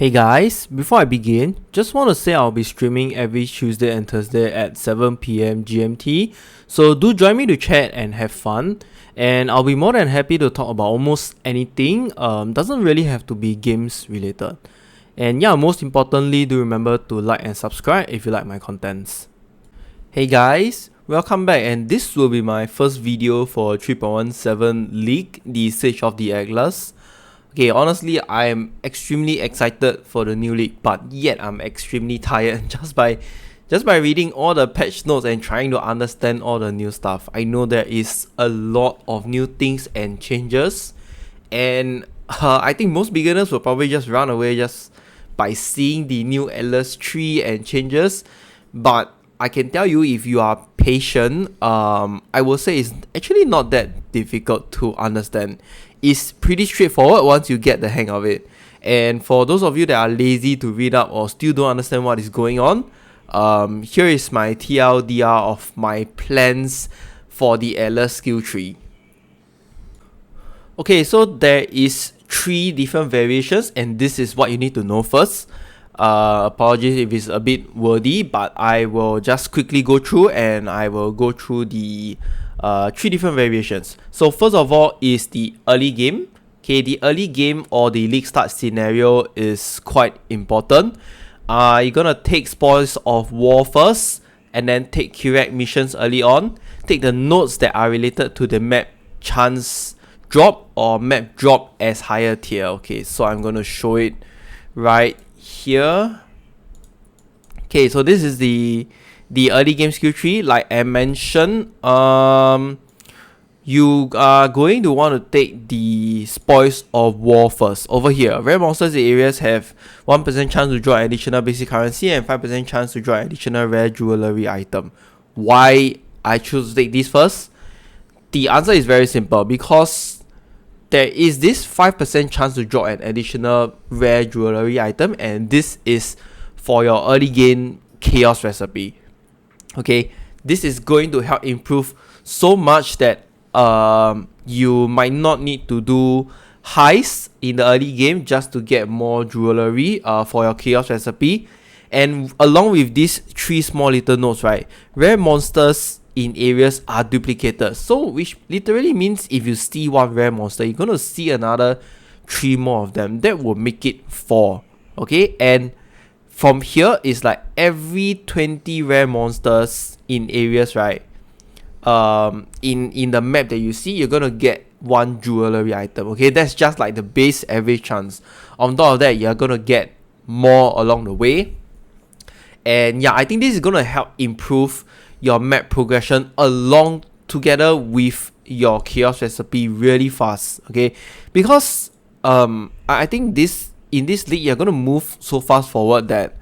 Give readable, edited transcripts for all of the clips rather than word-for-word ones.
Hey guys, before I begin, just want to say I'll be streaming every Tuesday and Thursday at 7 p.m. GMT, so do join me to chat and have fun, and I'll be more than happy to talk about almost anything, doesn't really have to be games related. And yeah, most importantly, do remember to like and subscribe if you like my contents. Hey guys, welcome back, and this will be my first video for 3.17 League, the Siege of the Atlas. Okay, honestly, I am extremely excited for the new league, but yet I'm extremely tired just by reading all the patch notes and trying to understand all the new stuff. I know there is a lot of new things and changes, and I think most beginners will probably just run away just by seeing the new Atlas tree and changes. But I can tell you, if you are patient, I will say it's actually not that difficult to understand. It's pretty straightforward once you get the hang of it. And for those of you that are lazy to read up or still don't understand what is going on, here is my TLDR of my plans for the Atlas skill tree. Okay, so there is 3 different variations, and this is what you need to know first. Apologies if it's a bit wordy, but I will just quickly go through, and I will go through the 3 different variations. So first of all is the early game. Okay, the early game or the league start scenario is quite important. You're gonna take spoils of war first, and then take Kirak missions early on. Take the nodes that are related to the map chance drop or map drop as higher tier. Okay, so I'm gonna show it right here. Okay, so this is the early game skill tree. Like I mentioned, you are going to want to take the spoils of war first. Over here, rare monsters in areas have 1% chance to draw additional basic currency and 5% chance to draw additional rare jewelry item. Why I choose to take this first? The answer is very simple, because there is this 5% chance to draw an additional rare jewelry item, and this is for your early game chaos recipe. Okay, this is going to help improve so much that you might not need to do heists in the early game just to get more jewelry for your chaos recipe. And along with these 3 small little nodes, right, rare monsters in areas are duplicated, so which literally means if you see 1 rare monster, you're gonna see another 3 more of them. That will make it 4. Okay, and from here is like every 20 rare monsters in areas, right, in the map that you see, you're gonna get 1 jewelry item. Okay, that's just like the base average chance. On top of that, you're gonna get more along the way. And yeah, I think this is gonna help improve your map progression along together with your chaos recipe really fast. Okay, because I think in this league you're gonna move so fast forward that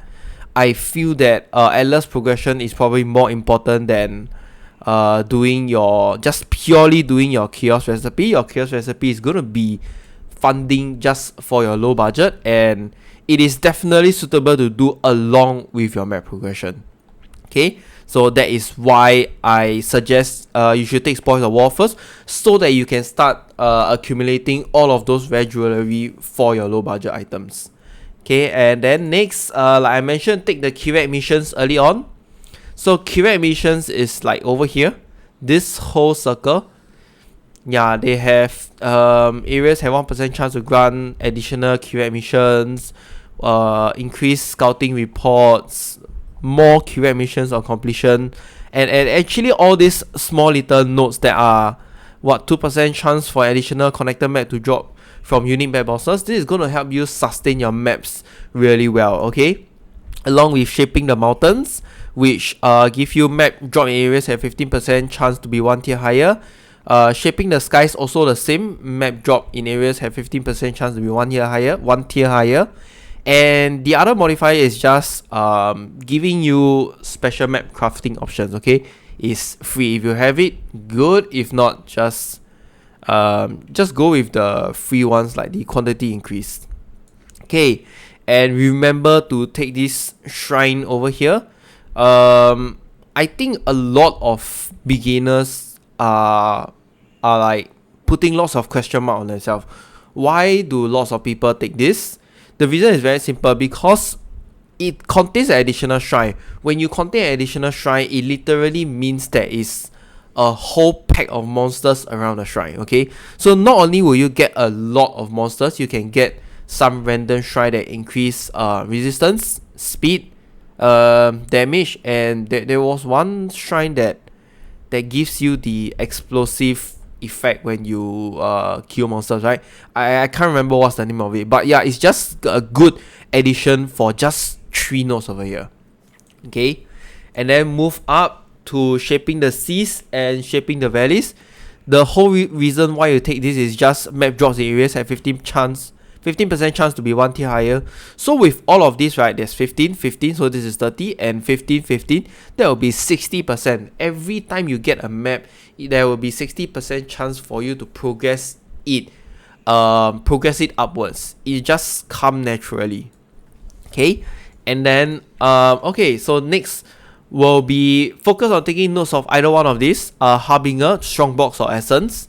I feel that Atlas progression is probably more important than just purely doing your chaos recipe. Your chaos recipe is gonna be funding just for your low budget, and it is definitely suitable to do along with your map progression. Okay, so that is why I suggest you should take spoils of war first, so that you can start accumulating all of those rare jewelry for your low budget items. Okay, and then next, like I mentioned, take the Kirak missions early on. So Kirak missions is like over here, this whole circle. Yeah, they have areas have 1% chance to grant additional Kirak missions, increased scouting reports, more Kirak missions on completion, and actually all these small little nodes that are 2% chance for additional connector map to drop from unique map bosses. This is going to help you sustain your maps really well. Okay, along with shaping the mountains, which give you map drop in areas have 15% chance to be 1 tier higher. Shaping the skies also the same, map drop in areas have 15% chance to be 1 tier higher. And the other modifier is just giving you special map crafting options. Okay, it's free. If you have it, good. If not, just go with the free ones, like the quantity increase. Okay, and remember to take this shrine over here. I think a lot of beginners are like putting lots of question mark on themselves. Why do lots of people take this? The reason is very simple, because it contains an additional shrine. When you contain an additional shrine, it literally means there is a whole pack of monsters around the shrine, okay? So not only will you get a lot of monsters, you can get some random shrine that increase resistance, speed, damage, and there was one shrine that gives you the explosive effect when you kill monsters, right? I can't remember what's the name of it, but yeah, it's just a good addition for just 3 nodes over here, okay? And then move up to shaping the seas and shaping the valleys. The whole reason why you take this is just map drops in areas have 15% chance to be 1 tier higher. So with all of this, right, there's 15, so this is 30, and 15, that will be 60%. Every time you get a map, there will be 60% chance for you to progress it upwards. It just come naturally, okay? And then okay, so next will be focus on taking notes of either one of these, Harbinger, Strongbox, or Essence.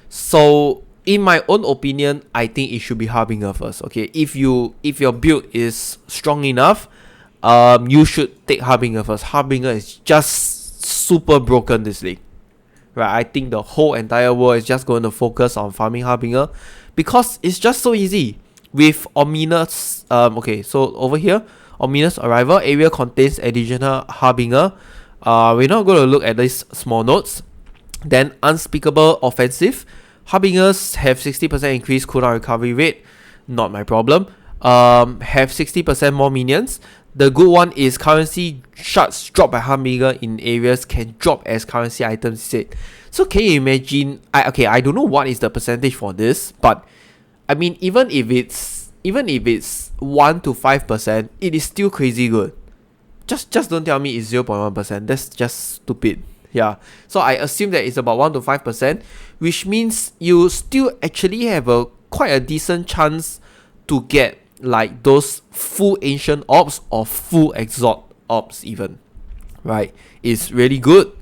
So in my own opinion, I think it should be Harbinger first, okay? If your build is strong enough, you should take Harbinger first. Harbinger is just super broken this league, right? I think the whole entire world is just going to focus on farming Harbinger because it's just so easy. With Ominous, okay, so over here, Ominous Arrival area contains additional Harbinger. We're not going to look at these small notes. Then Unspeakable Offensive. Harbingers have 60% increased cooldown recovery rate. Not my problem. Have 60% more minions. The good one is currency shards dropped by Harbinger in areas can drop as currency items instead. So can you imagine? I don't know what is the percentage for this, but I mean, even if it's 1 to 5%, it is still crazy good. Just don't tell me it's 0.1%. That's just stupid. Yeah. So I assume that it's about 1 to 5%, which means you still actually have quite a decent chance to get like those full ancient orbs or full exalt orbs even. Right? It's really good.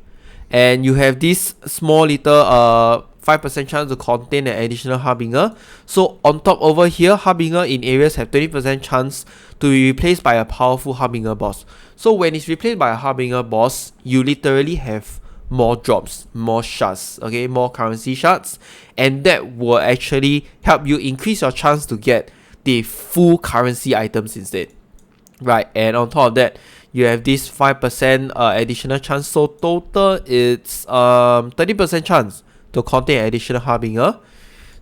And you have this small little 5% chance to contain an additional Harbinger. So on top over here, Harbinger in areas have 20% chance to be replaced by a powerful Harbinger boss. So when it's replaced by a Harbinger boss, you literally have more drops, more shards, okay, more currency shards, and that will actually help you increase your chance to get the full currency items instead, right? And on top of that, you have this 5% additional chance, so total it's 30% chance to contain additional Harbinger.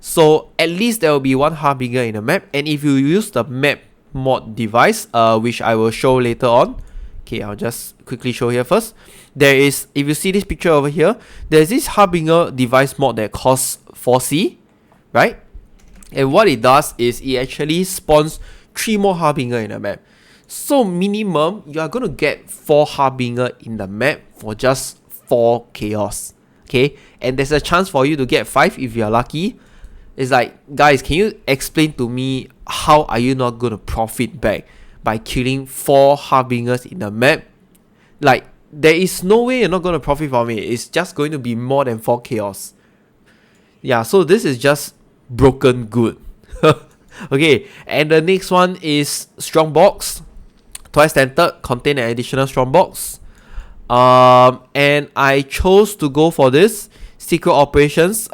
So at least there will be 1 Harbinger in the map, and if you use the map mod device, which I will show later on, okay, I'll just quickly show here first. There is, if you see this picture over here, there's this Harbinger device mod that costs 4C, right? And what it does is it actually spawns 3 more Harbinger in the map. So minimum, you are going to get 4 Harbinger in the map for just 4 chaos, okay? And there's a chance for you to get 5 if you're lucky. It's like, guys, can you explain to me how are you not going to profit back by killing 4 Harbingers in the map? Like, there is no way you're not going to profit from it. It's just going to be more than 4 chaos. Yeah, so this is just broken good. Okay, and the next one is Strongbox. Twice Tented, contain an additional Strongbox. And I chose to go for this. Secret Operations,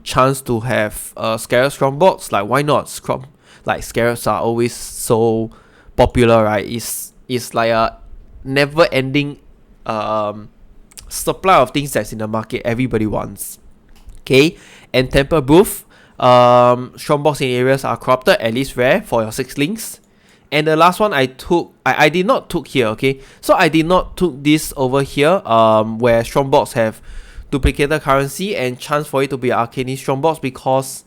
chance to have Scarab Strongbox. Like, why not? Like, Scarabs are always so popular, right? It's like a never-ending supply of things that's in the market everybody wants. Okay, and Temper Booth. Strongbox in areas are corrupted, at least rare, for your 6 links. And the last one I took, I did not took here, okay? So I did not took this over here, where Strongbox have duplicated currency and chance for it to be Arcane Strongbox, because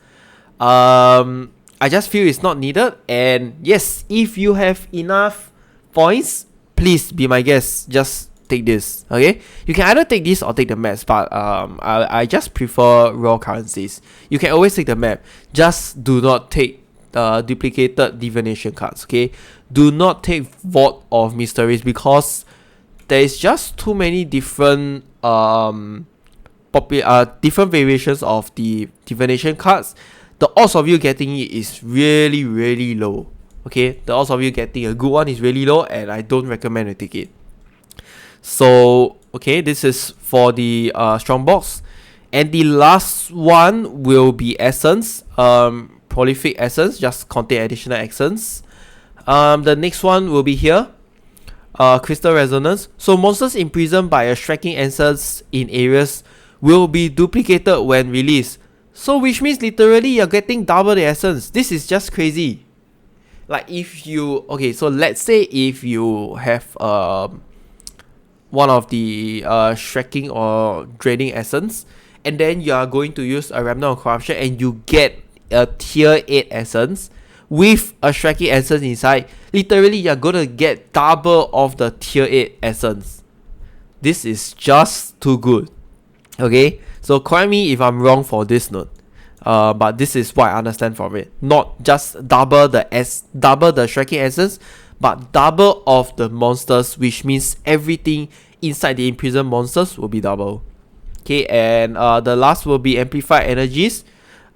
I just feel it's not needed. And yes, if you have enough points, please be my guest, just take this, okay? You can either take this or take the maps, but I just prefer raw currencies. You can always take the map, just do not take duplicated divination cards, okay? Do not take Vault of Mysteries, because there is just too many different different variations of the divination cards. The odds of you getting it is really, really low. Okay, the odds of you getting a good one is really low, and I don't recommend you take it. So okay, this is for the strong box, and the last one will be essence. Prolific essence, just contain additional essence. The next one will be here. Crystal resonance. So monsters imprisoned by a striking essence in areas will be duplicated when released. So which means literally you're getting double the essence. This is just crazy. Like if you so let's say if you have one of the striking or draining essence, and then you are going to use a remnant of corruption and you get a tier 8 essence with a striking essence inside, literally you're gonna get double of the tier 8 essence. This is just too good. Okay, so correct me if I'm wrong for this note, but this is what I understand from it. Not just double the striking essence, but double of the monsters, which means everything inside the imprisoned monsters will be double. Okay, and the last will be amplified energies.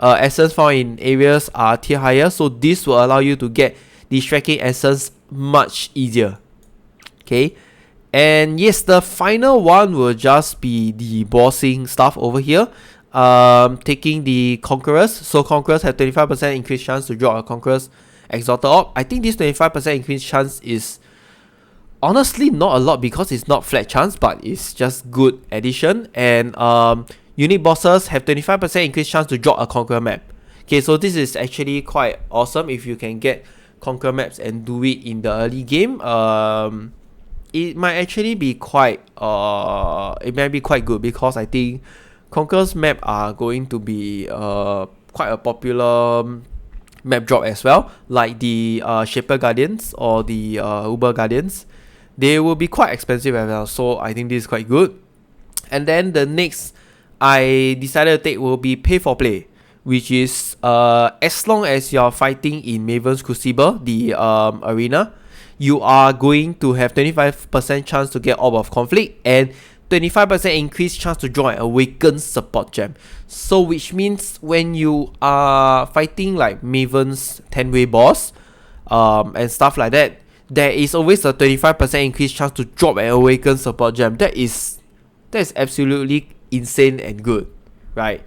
Essence found in areas are tier higher, so this will allow you to get the striking essence much easier. Okay, and yes, the final one will just be the bossing stuff over here. Taking the Conquerors. So Conquerors have 25% increased chance to drop a Conquerors Exalted Orb. I think this 25% increased chance is honestly not a lot because it's not flat chance, but it's just good addition. And unique bosses have 25% increased chance to drop a Conqueror map. Okay, so this is actually quite awesome if you can get Conqueror maps and do it in the early game. It might actually be quite good because I think Conqueror's map are going to be quite a popular map drop as well, like the Shaper Guardians or the Uber Guardians. They will be quite expensive as well, so I think this is quite good. And then the next I decided to take will be Pay for Play, which is as long as you're fighting in Maven's Crucible, the arena, you are going to have 25% chance to get Orb of Conflict and 25% increased chance to draw an Awakened Support Gem. So which means when you are fighting like Maven's 10-way boss and stuff like that, there is always a 25% increased chance to drop an Awakened Support Gem. That is absolutely insane and good, right?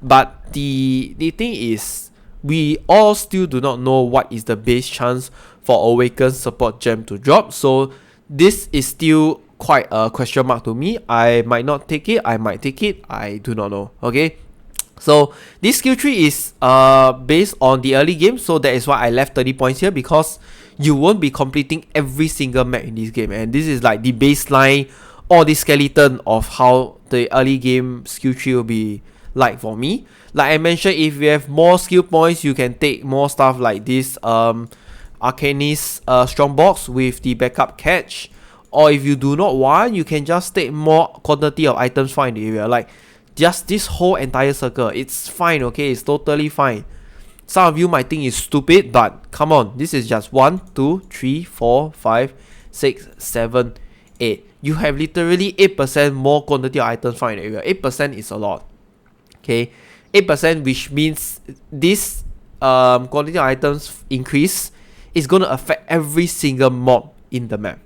But the thing is, we all still do not know what is the base chance for Awakened Support Gem to drop. So this is still quite a question mark to me. I might not take it, I might take it, I do not know. Okay, so this skill tree is based on the early game, so that is why I left 30 points here, because you won't be completing every single map in this game, and this is like the baseline or the skeleton of how the early game skill tree will be like for me. Like I mentioned, if you have more skill points, you can take more stuff like this Arcanist Strongbox with the backup catch. Or if you do not want, you can just take more quantity of items found in the area. Like just this whole entire circle. It's fine, okay? It's totally fine. Some of you might think it's stupid, but come on. This is just 1, 2, 3, 4, 5, 6, 7, 8. You have literally 8% more quantity of items found in the area. 8% is a lot. Okay? 8%, which means this quantity of items increase is going to affect every single mob in the map.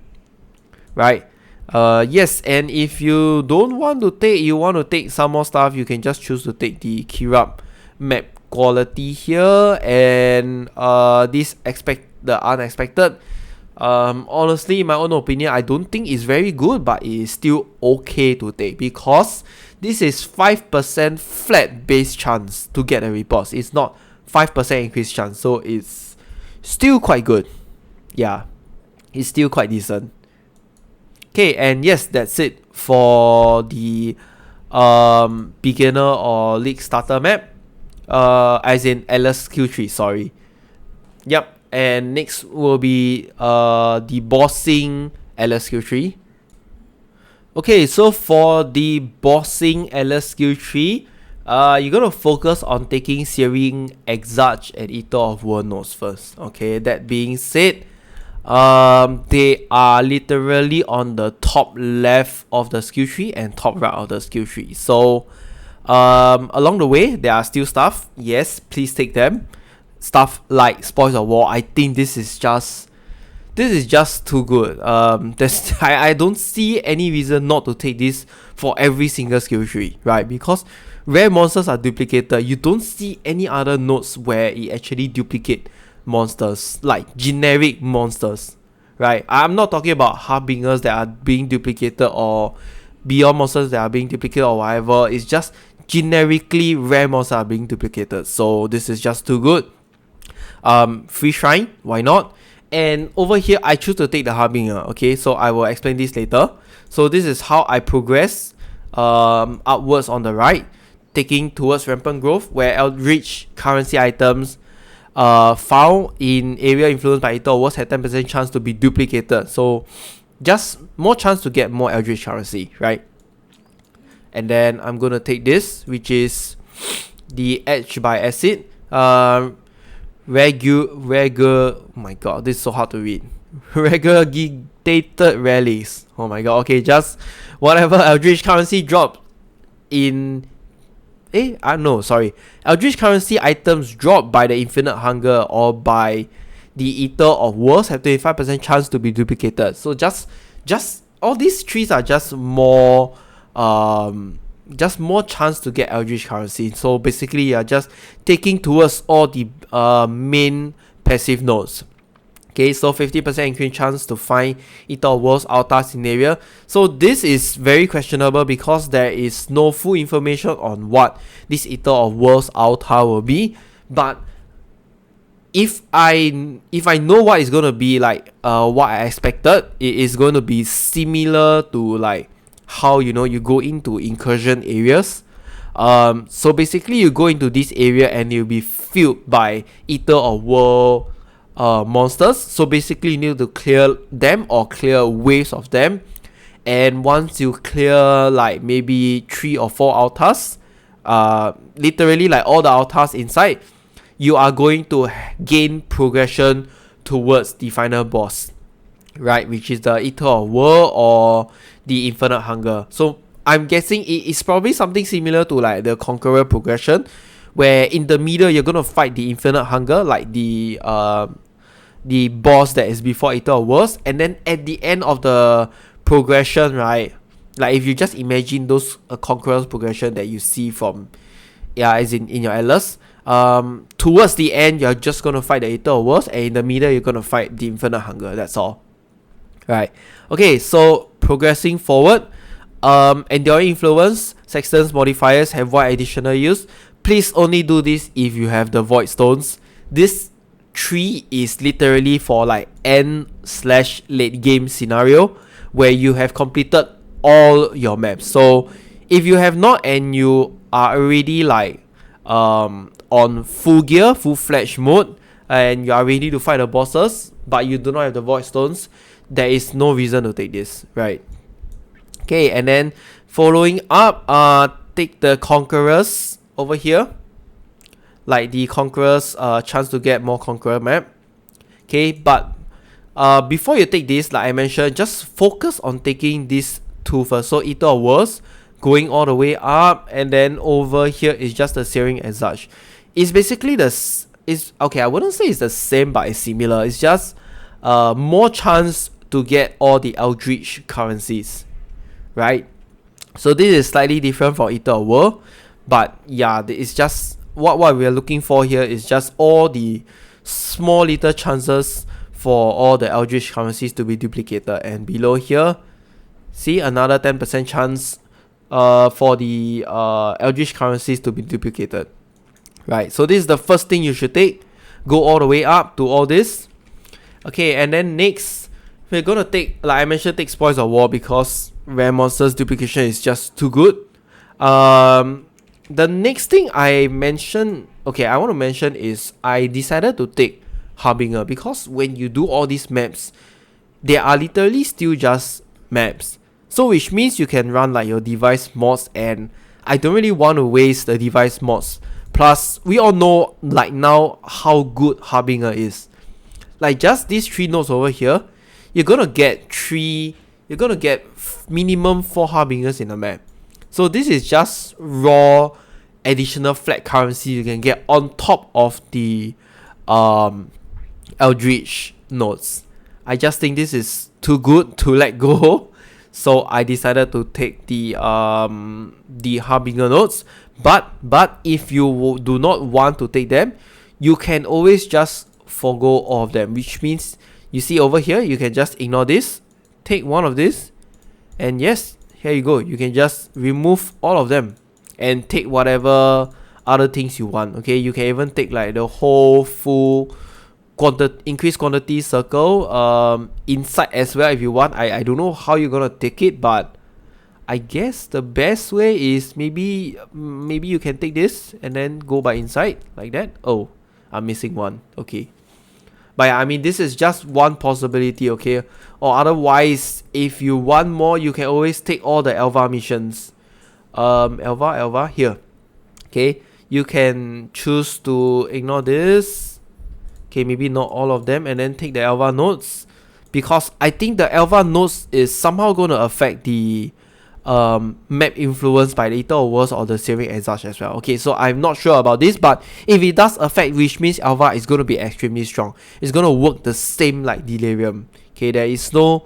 Right? Yes, and if you don't want to take, you want to take some more stuff, you can just choose to take the Kirab map quality here, and the unexpected. Honestly, in my own opinion, I don't think it's very good, but it is still okay to take, because this is 5% flat base chance to get a report. It's not 5% increased chance, so it's still quite good. Yeah, it's still quite decent. Okay, and yes, that's it for the beginner or league starter map. As in Alice Q3, sorry. Yep, and next will be the bossing Alice Q3. Okay, so for the bossing Alice Q3, you're gonna focus on taking Searing Exarch and Eater of World Nodes first. Okay, that being said, they are literally on the top left of the skill tree and top right of the skill tree. So along the way there are still stuff. Yes, please take them. stuff like Spoils of War, I think this is just too good. I don't see any reason not to take this for every single skill tree, right? Because rare monsters are duplicated. You don't see any other nodes where it actually duplicate monsters, like generic monsters, right? I'm not talking about harbingers that are being duplicated or beyond monsters that are being duplicated or whatever. It's just generically rare monsters are being duplicated. So this is just too good. Free shrine, why not? And over here I choose to take the harbinger. Okay, so I will explain this later. So this is how I progress upwards on the right, taking towards rampant growth, where eldritch currency items found in area influenced by Ether Wars had 10% chance to be duplicated. So just more chance to get more eldritch currency, right? And then I'm gonna take this, which is the Edge by Acid. Oh my god, this is so hard to read. Regurgitated relics. Oh my god, okay, just whatever eldritch currency dropped in eldritch currency items dropped by the Infinite Hunger or by the Eater of Worlds have 25% chance to be duplicated. So just all these trees are just more chance to get eldritch currency. So basically you're just taking towards all the main passive nodes. Okay, so 50% increased chance to find Eater of Worlds altar scenario. So this is very questionable because there is no full information on what this Eater of Worlds altar will be. But if I know what is gonna be like, what I expected, it is going to be similar to like how you go into incursion areas. So basically you go into this area and you'll be filled by Eater of World monsters. So basically you need to clear them or clear waves of them, and once you clear like maybe 3 or 4 altars, literally like all the altars inside, you are going to gain progression towards the final boss, right, which is the Eater of World or the Infinite Hunger. So I'm guessing it is probably something similar to like the Conqueror progression, where in the middle you're gonna fight the Infinite Hunger, like the boss that is before Eater of Worlds, and then at the end of the progression, right, like if you just imagine those Conqueror's progression that you see from as in your Atlas, towards the end you're just gonna fight the Eater of Worlds, and in the middle you're gonna fight the Infinite Hunger. That's all. Right. Okay, so progressing forward, Enduring Influence, Sexton's modifiers have void additional use. Please only do this if you have the void stones. This tree is literally for like end/late game scenario where you have completed all your maps. So if you have not and you are already like on full gear, full-fledged mode, and you are ready to fight the bosses but you do not have the void stones, there is no reason to take this, right? Okay, and then following up, take the Conquerors over here, like the Conquerors chance to get more Conqueror map. Okay, but before you take this, like I mentioned, just focus on taking these 2 first. So Eater of Worlds going all the way up, and then over here is just the Searing Exarch. It's basically I wouldn't say it's the same, but it's similar. It's just more chance to get all the eldritch currencies, right? So this is slightly different for Eater of World, but yeah, it's just what we are looking for here is just all the small little chances for all the eldritch currencies to be duplicated. And below here, see, another 10% chance for the eldritch currencies to be duplicated, right? So this is the first thing you should take. Go all the way up to all this. Okay, and then next we're gonna take, like I mentioned, take Spoils of War because rare monsters duplication is just too good. The next thing I want to mention is I decided to take Harbinger because when you do all these maps, they are literally still just maps. So which means you can run like your device mods, and I don't really want to waste the device mods. Plus, we all know like now how good Harbinger is. Like just these 3 nodes over here, you're gonna get minimum 4 Harbingers in a map. So this is just raw additional flat currency you can get on top of the Eldritch nodes. I just think this is too good to let go. So I decided to take the Harbinger nodes. But if you do not want to take them, you can always just forgo all of them, which means you see over here, you can just ignore this, take one of this, and yes, here you go. You can just remove all of them and take whatever other things you want. Okay, you can even take like the whole full increased quantity circle inside as well if you want. I don't know how you're gonna take it, but I guess the best way is maybe you can take this and then go by inside like that. Oh, I'm missing one. Okay, but yeah, I mean, this is just one possibility. Okay, or otherwise, if you want more, you can always take all the Elva missions. Elva here. Okay, you can choose to ignore this. Okay, maybe not all of them, and then take the Elva nodes, because I think the Elva nodes is somehow going to affect the map influence by the Ether Worlds or the Searing Exarch as well. Okay, so I'm not sure about this, but if it does affect, which means Elva is going to be extremely strong. It's going to work the same like Delirium. Okay, there is no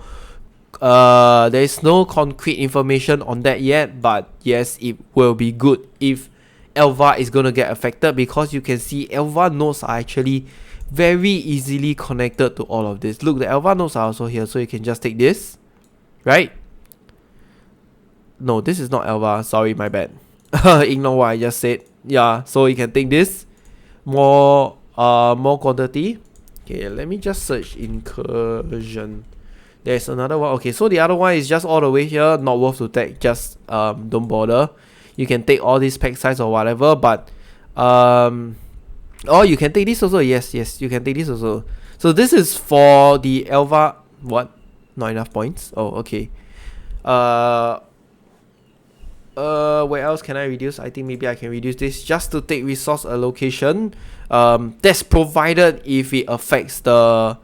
concrete information on that yet, but yes, it will be good if Elva is going to get affected, because you can see Elva nodes are actually very easily connected to all of this. Look, the Elva nodes are also here, so you can just take this, right? No, this is not Elva. Sorry, my bad. Ignore what I just said. Yeah, so you can take this. More quantity. Okay, let me just search incursion. There's another one. Okay, so the other one is just all the way here. Not worth to take. Just don't bother. You can take all these pack size or whatever, but oh, you can take this also. Yes, you can take this also. So this is for the Elva. What? Not enough points. Oh, okay. Where else can I reduce? I think maybe I can reduce this just to take resource allocation. That's provided if it affects the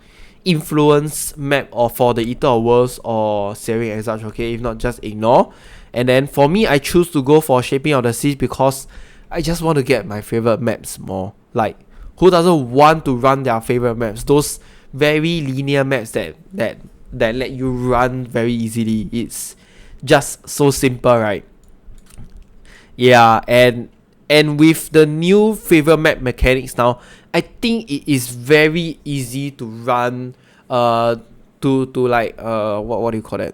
influence map or for the Ether Worlds or Searing Exarch. Okay, if not, just ignore. And then for me, I choose to go for Shaping of the Seas because I just want to get my favorite maps more. Like, who doesn't want to run their favorite maps? Those very linear maps that let you run very easily. It's just so simple, right? Yeah, and with the new favorite map mechanics now, I think it is very easy to run what do you call that?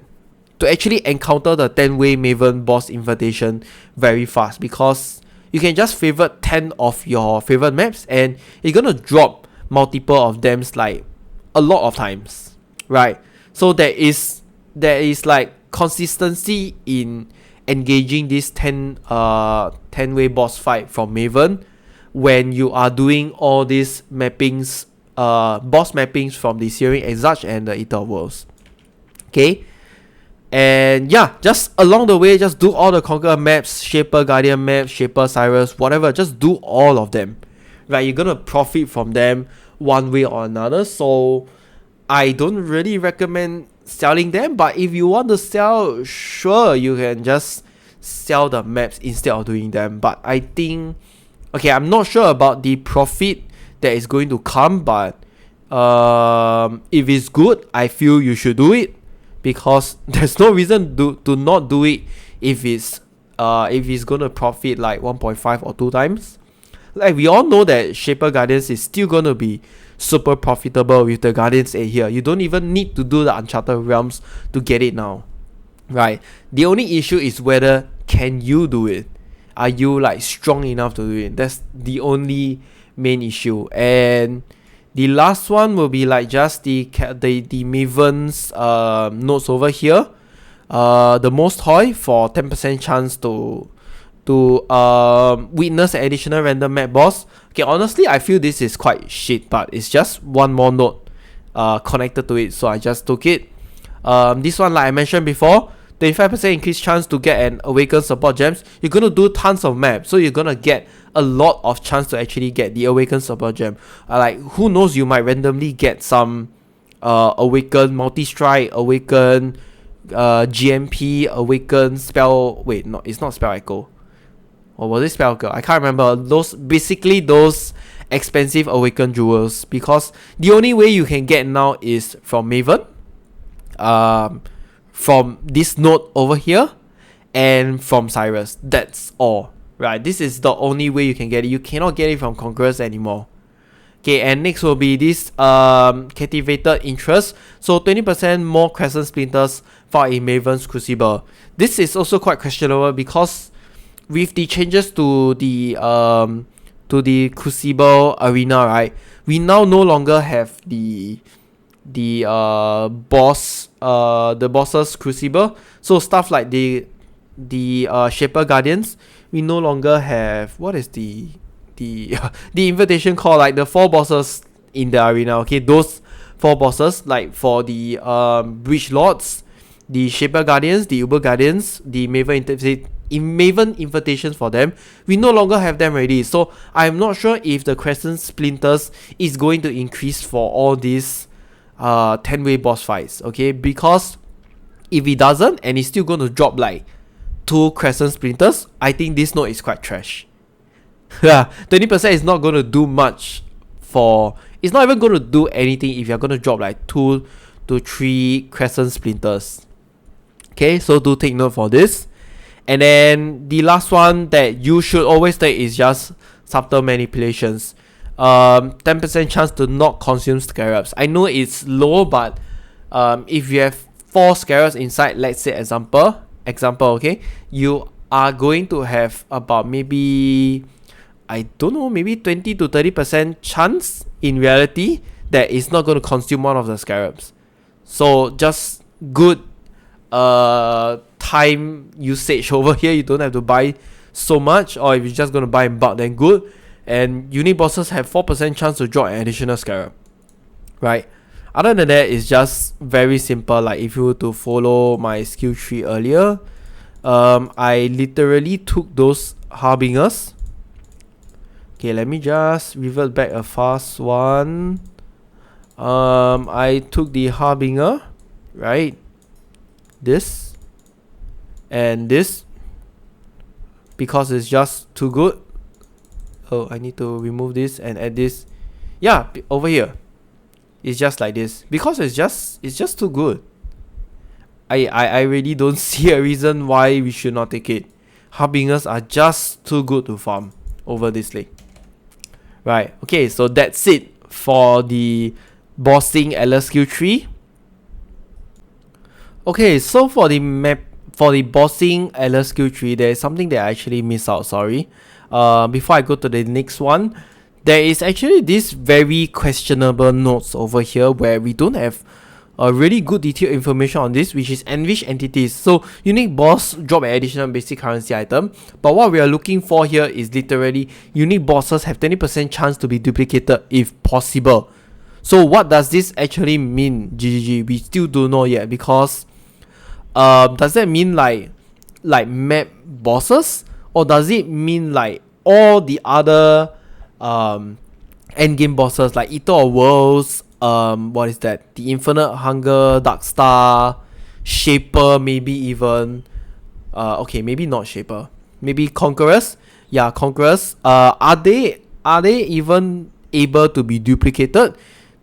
To actually encounter the 10-way Maven boss invitation very fast, because you can just favorite 10 of your favorite maps and you're gonna drop multiple of them like a lot of times, right? So there is like consistency in engaging this 10-way boss fight from Maven when you are doing all these mappings, boss mappings from the Searing Exarch and the Ether Worlds. Okay, and yeah, just along the way, just do all the Conqueror maps, Shaper Guardian maps, Shaper Cyrus, whatever, just do all of them, right? You're gonna profit from them one way or another. So I don't really recommend selling them, but if you want to sell, sure, you can just sell the maps instead of doing them. But I think, okay, I'm not sure about the profit that is going to come, but if it's good, I feel you should do it, because there's no reason to not do it if it's gonna profit like 1.5 or 2 times. Like, we all know that Shaper Guardians is still gonna be super profitable with the Guardians 8 here. You don't even need to do the Uncharted Realms to get it now, right? The only issue is whether can you do it. Are you like strong enough to do it? That's the only main issue. And the last one will be like just the Maven's notes over here. The most toy for 10% chance to witness an additional random map boss. Okay, honestly, I feel this is quite shit, but it's just one more node connected to it, so I just took it. This one, like I mentioned before, 25% increased chance to get an Awakened support gems. You're gonna do tons of maps, so you're gonna get a lot of chance to actually get the Awakened support gem. Like, who knows, you might randomly get some Awakened multi-strike, Awakened GMP, Awakened spell. Wait, no, it's not spell echo. or was it Spell Girl? I can't remember. Those basically those expensive Awakened Jewels, because the only way you can get now is from Maven, from this node over here, and from Cyrus. That's all, right? This is the only way you can get it. You cannot get it from Conquerors anymore. Okay, and next will be this Captivated Interest. So 20% more Crescent Splinters found in Maven's Crucible. This is also quite questionable because with the changes to the Crucible arena, right? We now no longer have the boss's Crucible. So stuff like the Shaper Guardians, we no longer have, what is the invitation call, like the 4 bosses in the arena. Okay, those 4 bosses, like for the Breach Lords, the Shaper Guardians, the Uber Guardians, the Maven invitations for them, we no longer have them ready. So I'm not sure if the Crescent Splinters is going to increase for all these 10-way boss fights. Okay, because if it doesn't and it's still going to drop like 2 Crescent Splinters, I think this node is quite trash. 20% is not going to do much for... It's not even going to do anything if you're going to drop like 2 to 3 Crescent Splinters. Okay, so do take note for this. And then the last one that you should always take is just Subtle Manipulations. 10% chance to not consume Scarabs. I know it's low, but if you have 4 Scarabs inside, let's say example, okay, you are going to have about maybe... I don't know, maybe 20 to 30% chance in reality that it's not going to consume one of the Scarabs. So just good time usage over here. You don't have to buy so much, or if you're just going to buy in bulk, then good. And unique bosses have 4% chance to drop an additional Scarab, right? Other than that, it's just very simple. Like if you were to follow my skill tree earlier, I literally took those Harbingers. Okay, let me just revert back a fast one. I took the Harbinger, right? This and this, because it's just too good. Oh, I need to remove this and add this. Yeah, over here. It's just like this because it's just too good. I really don't see a reason why we should not take it. Harbingers are just too good to farm over this lane. Right, okay, so that's it for the bossing LSQ tree. Okay, so for the bossing LSQ tree, there is something that I actually missed out, sorry. Before I go to the next one, there is actually this very questionable notes over here where we don't have a really good detailed information on this, which is Enrich Entities. So unique boss drop an additional basic currency item, but what we are looking for here is literally unique bosses have 20% chance to be duplicated if possible. So what does this actually mean, GGG? We still don't know yet, because does that mean like map bosses, or does it mean like all the other endgame bosses like Eater of Worlds, what is that? The Infinite Hunger, Dark Star, Shaper, maybe even okay, maybe not Shaper, maybe Conquerors. Yeah, Conquerors. Are they even able to be duplicated?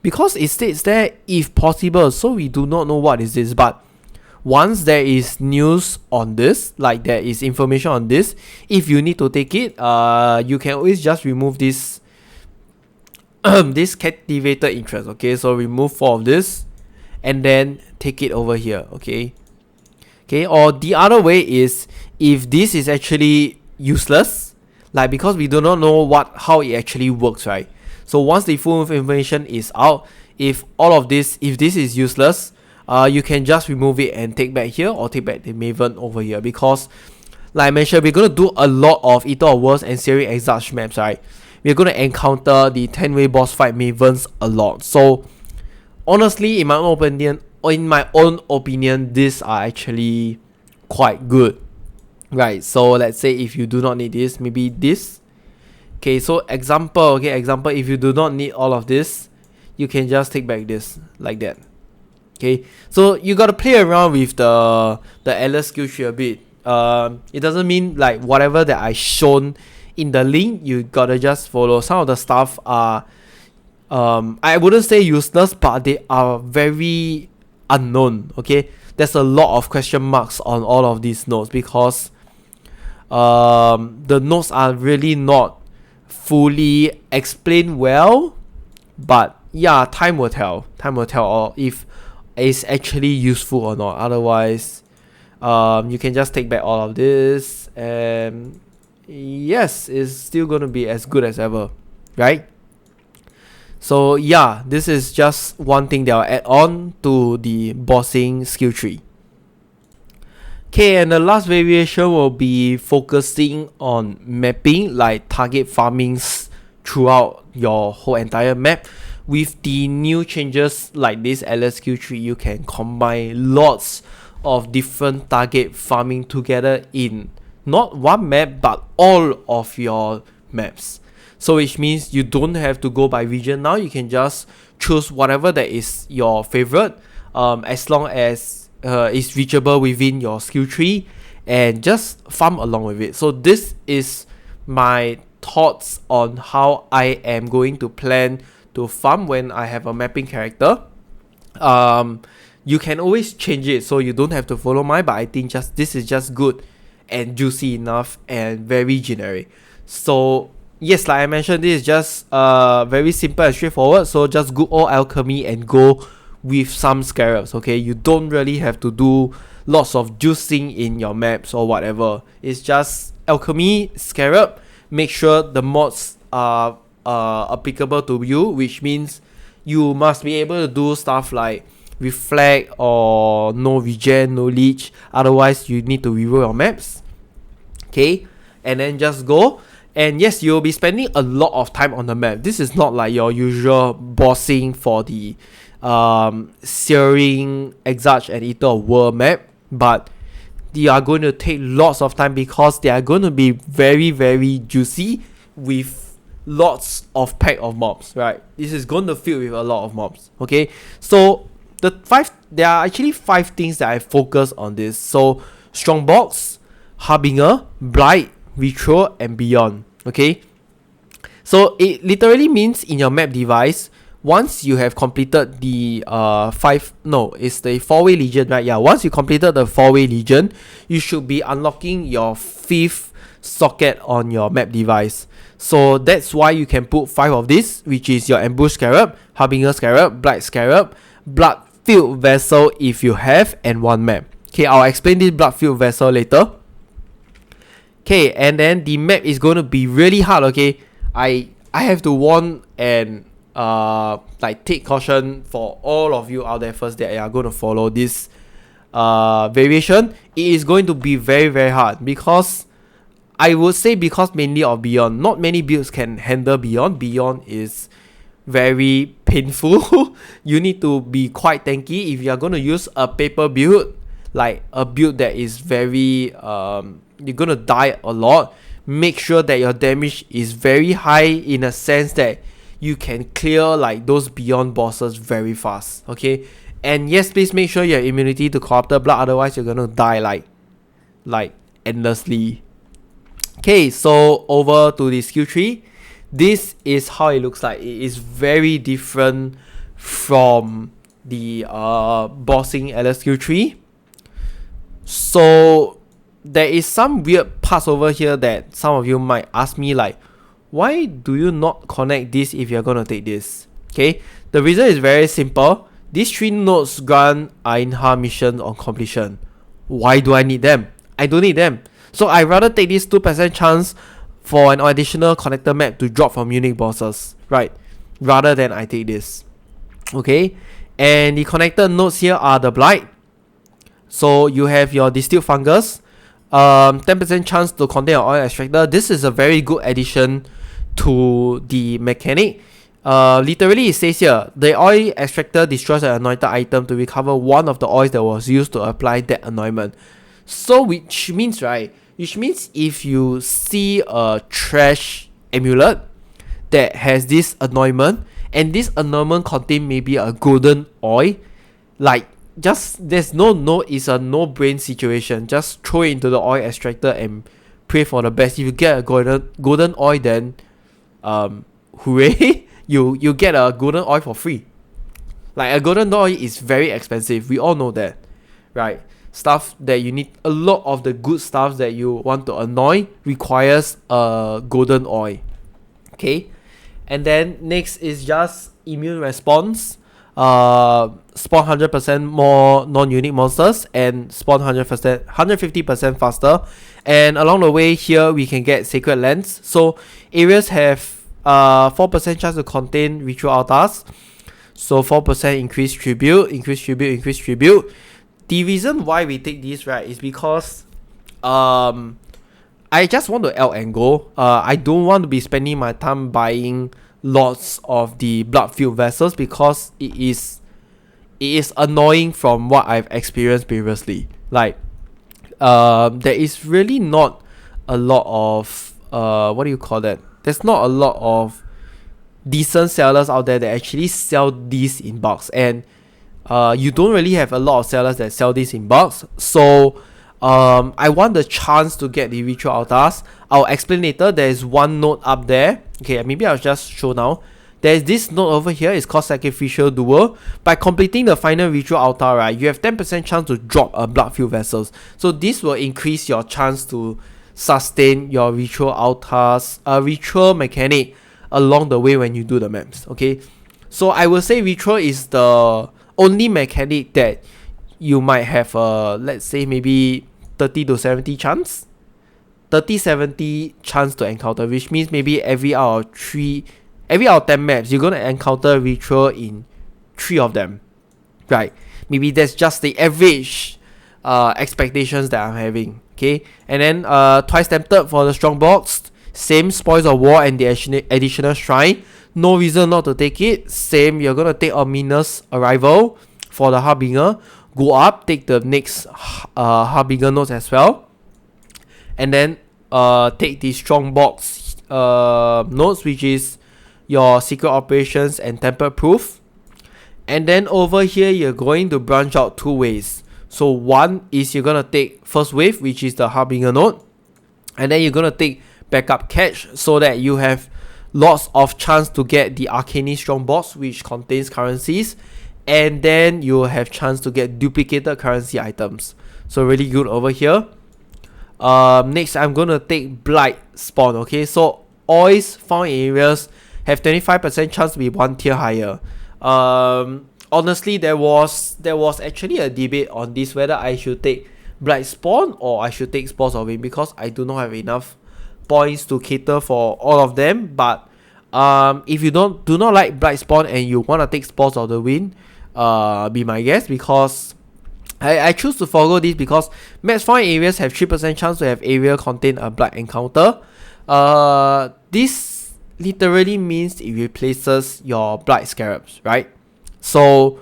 Because it states there if possible, so we do not know what is this. But once there is news on this, like there is information on this, if you need to take it, you can always just remove this this Captivated Interest. Okay, so remove 4 of this and then take it over here. Okay, or the other way is if this is actually useless, like because we do not know how it actually works, right? So once the full information is out, if this is useless, you can just remove it and take back here, or take back the Maven over here, because like I mentioned, we're going to do a lot of Eater of Worlds and Searing Exarch maps, right? We're going to encounter the 10-way boss fight Mavens a lot. So honestly, in my own opinion, these are actually quite good, right? So let's say if you do not need this, maybe this. Okay, so example, if you do not need all of this, you can just take back this like that. Okay, so you gotta play around with the LS skill tree a bit. It doesn't mean like whatever that I shown in the link you gotta just follow. Some of the stuff are I wouldn't say useless, but they are very unknown. Okay, there's a lot of question marks on all of these notes because the notes are really not fully explained well. But yeah, time will tell or if it's actually useful or not. Otherwise, you can just take back all of this, and yes, it's still gonna be as good as ever, right? So yeah, this is just one thing that I'll add on to the bossing skill tree. Okay, and the last variation will be focusing on mapping, like target farmings throughout your whole entire map. With the new changes like this LSQ tree, you can combine lots of different target farming together in not one map but all of your maps. So which means you don't have to go by region now. You can just choose whatever that is your favorite, as long as it's reachable within your skill tree, and just farm along with it. So this is my thoughts on how I am going to plan to farm when I have a mapping character. You can always change it, so you don't have to follow mine, but I think just this is just good and juicy enough and very generic. So yes, like I mentioned, this is just very simple and straightforward. So just go all alchemy and go with some scarabs. Okay, you don't really have to do lots of juicing in your maps or whatever. It's just alchemy, scarab. Make sure the mods are applicable to you, which means you must be able to do stuff like reflect or no regen, no leech. Otherwise, you need to reroll your maps. Okay, and then just go. And yes, you'll be spending a lot of time on the map. This is not like your usual bossing for the Searing, Exarch, and Eater of World map, but they are going to take lots of time because they are going to be very, very juicy with lots of pack of mobs, right? This is going to fill with a lot of mobs. Okay, so there are actually 5 things that I focus on this. So Strongbox, Harbinger, Blight, Retro, and Beyond. Okay, so it literally means in your map device, once you have completed the 4-way legion, right? Yeah, once you completed the 4-way legion, you should be unlocking your 5th socket on your map device. So that's why you can put 5 of this, which is your Ambush Scarab, Harbinger Scarab, Blight Scarab, Blood-Filled Vessel if you have, and 1 map. Okay, I'll explain this Blood-Filled Vessel later. Okay, and then the map is going to be really hard. Okay, I have to warn and like take caution for all of you out there first that are going to follow this variation. It is going to be very, very hard because I would say because mainly of Beyond. Not many builds can handle Beyond. Beyond is very painful. You need to be quite tanky. If you are going to use a paper build, like a build that is very you're going to die a lot, make sure that your damage is very high in a sense that you can clear like those Beyond bosses very fast. Okay, and yes, please make sure you have immunity to corrupted blood, otherwise you're gonna die like endlessly. Okay, so over to the skill tree. This is how it looks like. It is very different from the bossing LS skill tree. So there is some weird parts over here that some of you might ask me, like, why do you not connect this if you're gonna take this? Okay, the reason is very simple. These 3 nodes grant Ainha mission on completion. Why do I need them? I don't need them. So I rather take this 2% chance for an additional connector map to drop from unique bosses, right? Rather than I take this. Okay, and the connected nodes here are the Blight. So you have your Distilled Fungus, 10% chance to contain an oil extractor. This is a very good addition to the mechanic. Literally it says here, the oil extractor destroys an anointed item to recover one of the oils that was used to apply that anointment. So which means if you see a trash amulet that has this anointment, and this anointment contain maybe a golden oil, like there's no node, it's a no brain situation. Just throw it into the oil extractor and pray for the best. If you get a golden oil, then hooray, you get a golden oil for free. Like, a golden oil is very expensive, we all know that, right? Stuff that you need, a lot of the good stuff that you want to annoy requires a golden oil. Okay, and then next is just immune response. Spawn 100% more non-unique monsters and spawn 150% faster. And along the way here we can get sacred lands. So areas have 4% chance to contain ritual altars. So 4% increase tribute. The reason why we take this, right, is because I just want to L and go. I don't want to be spending my time buying lots of the blood-filled vessels because it is annoying from what I've experienced previously. Like, there is really not a lot of what do you call that? There's not a lot of decent sellers out there that actually sell these in bulks, and you don't really have a lot of sellers that sell this in bulks. So I want the chance to get the ritual altars. I'll explain later. There is one node up there. Okay, maybe I'll just show now. There's this node over here. It's called Sacrificial Duel. By completing the final ritual altar, right, you have 10% chance to drop a blood-filled vessels. So this will increase your chance to sustain your ritual altars, ritual mechanic along the way when you do the maps. Okay, so I will say ritual is the only mechanic that you might have let's say maybe 30 to 70 chance. 30-70 chance to encounter, which means maybe every out of 10 maps you're gonna encounter ritual in 3 of them, right? Maybe that's just the average expectations that I'm having. Okay, and then twice tempted for the strong box, same spoils of war and the additional shrine. No reason not to take it. Same, you're gonna take ominous arrival for the harbinger. Go up, take the next harbinger nodes as well, and then take the strong box nodes, which is your secret operations and temper proof. And then over here you're going to branch out 2 ways. So one is you're gonna take first wave, which is the harbinger node, and then you're gonna take backup catch so that you have lots of chance to get the Arcane strong box, which contains currencies, and then you have chance to get duplicated currency items. So really good over here. Next I'm gonna take Blight spawn. Okay, so oils found in areas have 25% chance to be 1 tier higher. Honestly, there was actually a debate on this, whether I should take Blight spawn or I should take Spores of Wind, because I do not have enough points to cater for all of them. But if you do not like Blight spawn and you want to take Spores of the Wind, be my guest, because I choose to follow this because maps found in areas have 3% chance to have area contain a Blight encounter. This literally means it replaces your Blight Scarabs, right? So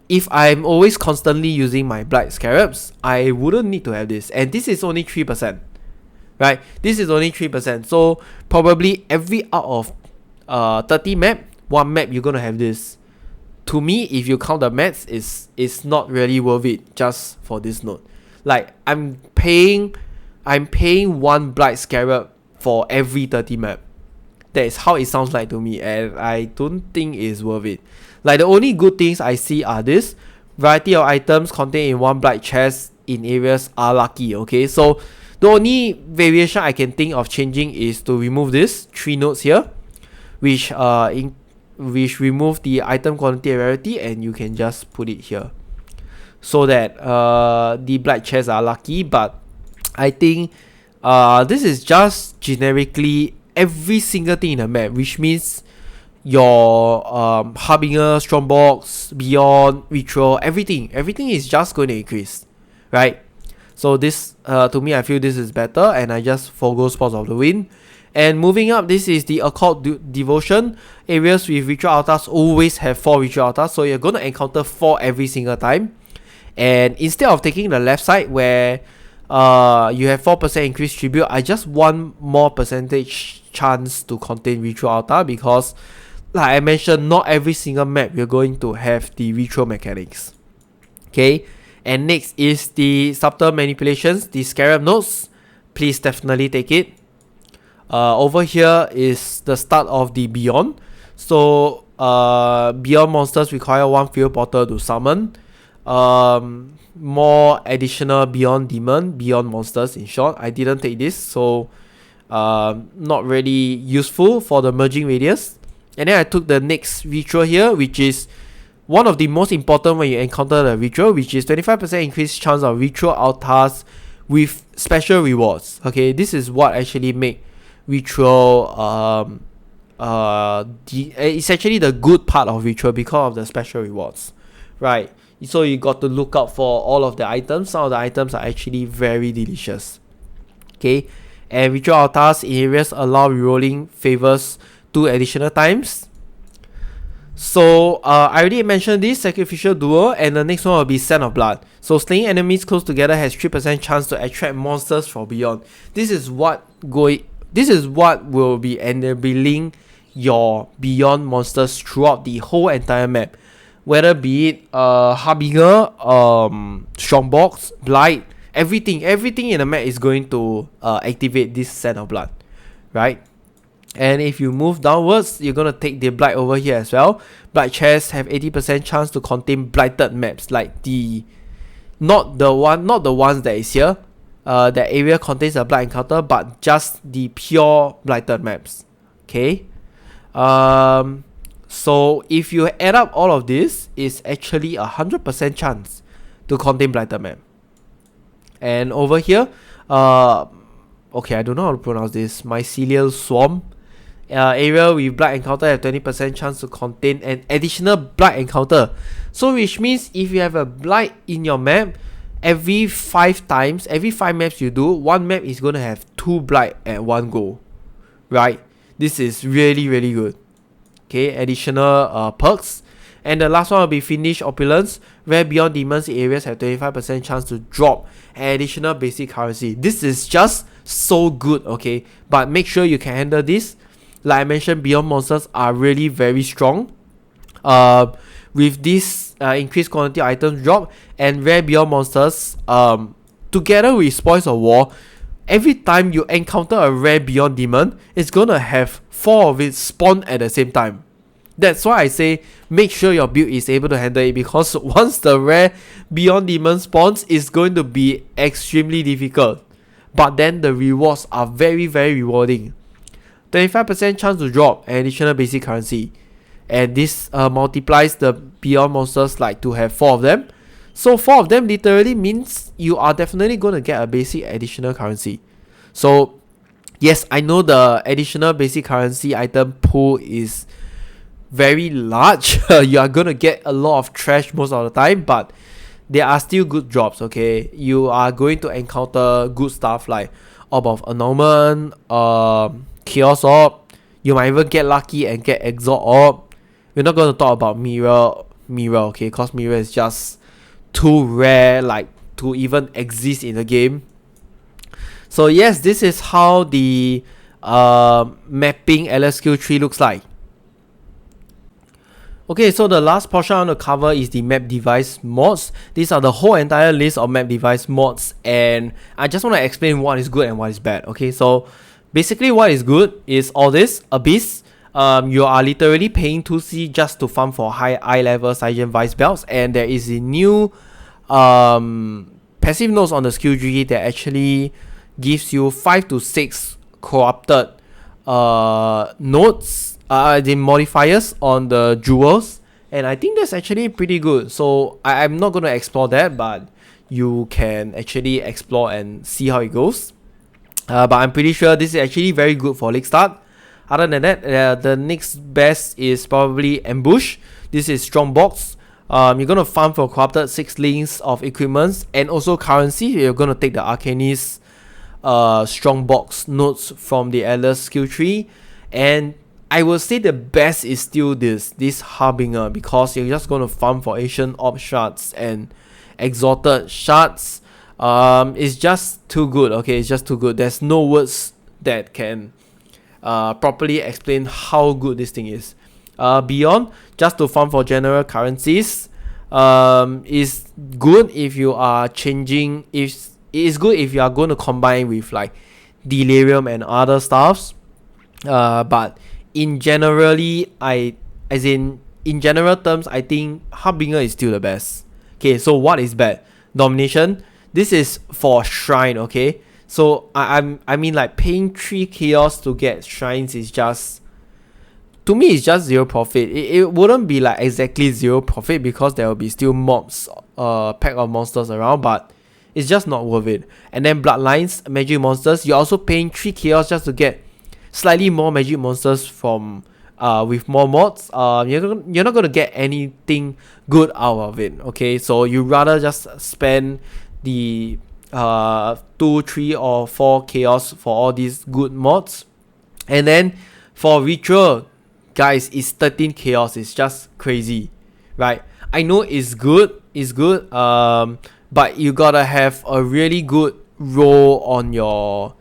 if I'm always constantly using my Blight Scarabs, I wouldn't need to have this. And this is only 3%, right? This is only 3%. So probably every out of 30 map, 1 map you're gonna have this. To me, if you count the maps, it's not really worth it just for this node. Like, I'm paying 1 Blight Scarab for every 30 map. That is how it sounds like to me, and I don't think it's worth it. Like, the only good things I see are this: variety of items contained in 1 Blight chest in areas are lucky. Okay, so the only variation I can think of changing is to remove this 3 nodes here, which remove the item quantity and rarity, and you can just put it here so that the Blight chests are lucky. But I think this is just generically every single thing in the map, which means your Harbinger, Strongbox, Beyond, Ritual, everything is just going to increase, right? So this, to me, I feel this is better, and I just forgo Spores of the Wind. And moving up, this is the Occult Devotion. Areas with Ritual Altars always have 4 Ritual Altars, so you're going to encounter 4 every single time. And instead of taking the left side where you have 4% increased tribute, I just want more percentage chance to contain Ritual Altar, because like I mentioned, not every single map you're going to have the ritual mechanics. Okay, and next is the subtle manipulations, the scarab nodes. Please definitely take it. Over here is the start of the beyond. So beyond monsters require 1 field portal to summon. More additional beyond demon, beyond monsters in short. I didn't take this, so not really useful for the merging radius. And then I took the next ritual here, which is one of the most important when you encounter the ritual, which is 25% increased chance of ritual altars with special rewards. Okay, this is what actually make ritual it's actually the good part of ritual because of the special rewards, right? So you got to look out for all of the items. Some of the items are actually very delicious. Okay, and ritual altars in areas allow rerolling favors 2 additional times. So I already mentioned this sacrificial duel, and the next one will be Scent of Blood. So slaying enemies close together has 3% chance to attract monsters from beyond. This is what will be enabling your beyond monsters throughout the whole entire map, whether be it Harbinger, Strongbox, Blight, everything in the map is going to activate this Scent of Blood, right? And if you move downwards, you're gonna take the Blight over here as well. Blight chests have 80% chance to contain blighted maps, like not the ones that is here. That area contains a Blight encounter, but just the pure blighted maps. Okay. So if you add up all of this, it's actually 100% chance to contain blighted map. And over here, okay, I don't know how to pronounce this. Mycelial Swarm. Area with Blight encounter have 20% chance to contain an additional Blight encounter. So which means if you have a Blight in your map, every 5 maps you do, one map is going to have 2 Blight at one go, right? This is really, really good. Okay, additional perks. And the last one will be Fiendish Opulence, where beyond demons areas have 25% chance to drop an additional basic currency. This is just so good, okay? But make sure you can handle this. Like I mentioned, beyond monsters are really very strong. With this increased quantity of items drop and rare beyond monsters, together with Spoils of War, every time you encounter a rare beyond demon, it's gonna have 4 of it spawn at the same time. That's why I say make sure your build is able to handle it, because once the rare beyond demon spawns, it's going to be extremely difficult. But then the rewards are very, very rewarding. 25% chance to drop an additional basic currency, and this multiplies the beyond monsters like to have 4 of them. So 4 of them literally means you are definitely going to get a basic additional currency. So yes, I know the additional basic currency item pool is very large. You are going to get a lot of trash most of the time, but there are still good drops, okay? You are going to encounter good stuff like Orb of Annulment, Chaos Orb. You might even get lucky and get Exalt Orb. We're not going to talk about Mirror, okay? Because Mirror is just too rare, like, to even exist in the game. So yes, this is how the mapping LS skill tree looks like. Okay, so the last portion I want to cover is the map device mods. These are the whole entire list of map device mods, and I just want to explain what is good and what is bad. Okay, so basically what is good is all this Abyss. You are literally paying 2C just to farm for high eye level Sergeant Vice belts, and there is a new passive nodes on the skill tree that actually gives you 5 to 6 corrupted nodes, the modifiers on the jewels, and I think that's actually pretty good. So I'm not going to explore that, but you can actually explore and see how it goes. But I'm pretty sure this is actually very good for League Start. Other than that, the next best is probably Ambush. This is Strongbox. You're going to farm for corrupted 6 links of equipments and also currency. You're going to take the Arcanist Strongbox nodes from the Atlas skill tree, and I will say the best is still this Harbinger, because you're just going to farm for Ancient Orb shards and Exalted shards. It's just too good, okay? It's just too good. There's no words that can properly explain how good this thing is. Beyond, just to farm for general currencies. is good if you are changing. If it is good if you are going to combine with like delirium and other stuffs. But in generally, in general terms, I think Harbinger is still the best. Okay, so what is bad? Domination. This is for shrine. Okay, so I mean like paying 3 chaos to get shrines is just, to me, it's just zero profit. It wouldn't be like exactly zero profit because there will be still mobs, pack of monsters around, but it's just not worth it. And then bloodlines, magic monsters, you're also paying 3 chaos just to get slightly more magic monsters from with more mods. You're not gonna get anything good out of it. Okay, so you rather just spend the 2, 3 or 4 chaos for all these good mods. And then for ritual, guys, it's 13 chaos. It's just crazy, right? I know it's good, but you gotta have a really good roll on your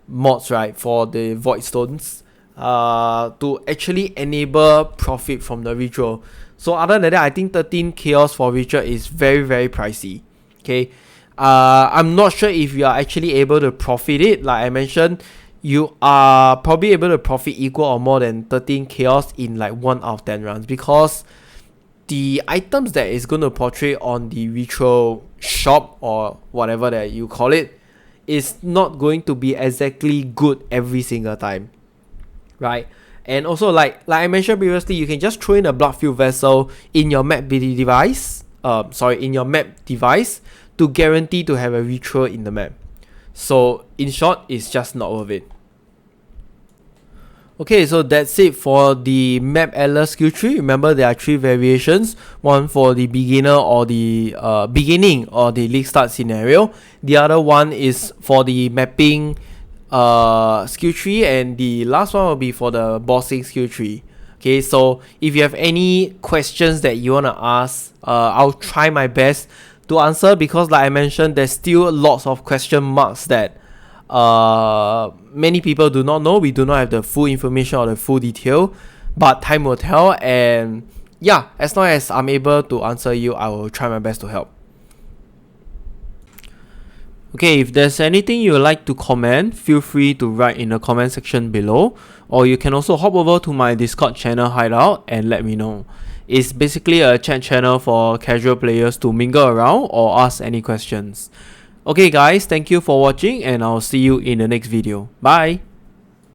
mods, right, for the void stones to actually enable profit from the ritual. So other than that, I think 13 chaos for ritual is very, very pricey. Okay, I'm not sure if you are actually able to profit it. Like I mentioned, you are probably able to profit equal or more than 13 chaos in like 1 out of 10 runs, because the items that is going to portray on the ritual shop or whatever that you call it is not going to be exactly good every single time, right? And also, like I mentioned previously, you can just throw in a blood-filled vessel in your map device, to guarantee to have a ritual in the map. So in short, it's just not worth it. Okay, so that's it for the map atlas skill tree. Remember, there are 3 variations: one for the beginner or the beginning or the league start scenario. The other one is for the mapping skill tree, and the last one will be for the bossing skill tree. Okay, so if you have any questions that you want to ask, I'll try my best to answer, because like I mentioned, there's still lots of question marks that many people do not know. We do not have the full information or the full detail, but time will tell. And yeah, as long as I'm able to answer you, I will try my best to help. Okay, if there's anything you would like to comment, feel free to write in the comment section below, or you can also hop over to my Discord channel hideout and let me know. It's basically a chat channel for casual players to mingle around or ask any questions. Okay guys, thank you for watching, and I'll see you in the next video. Bye!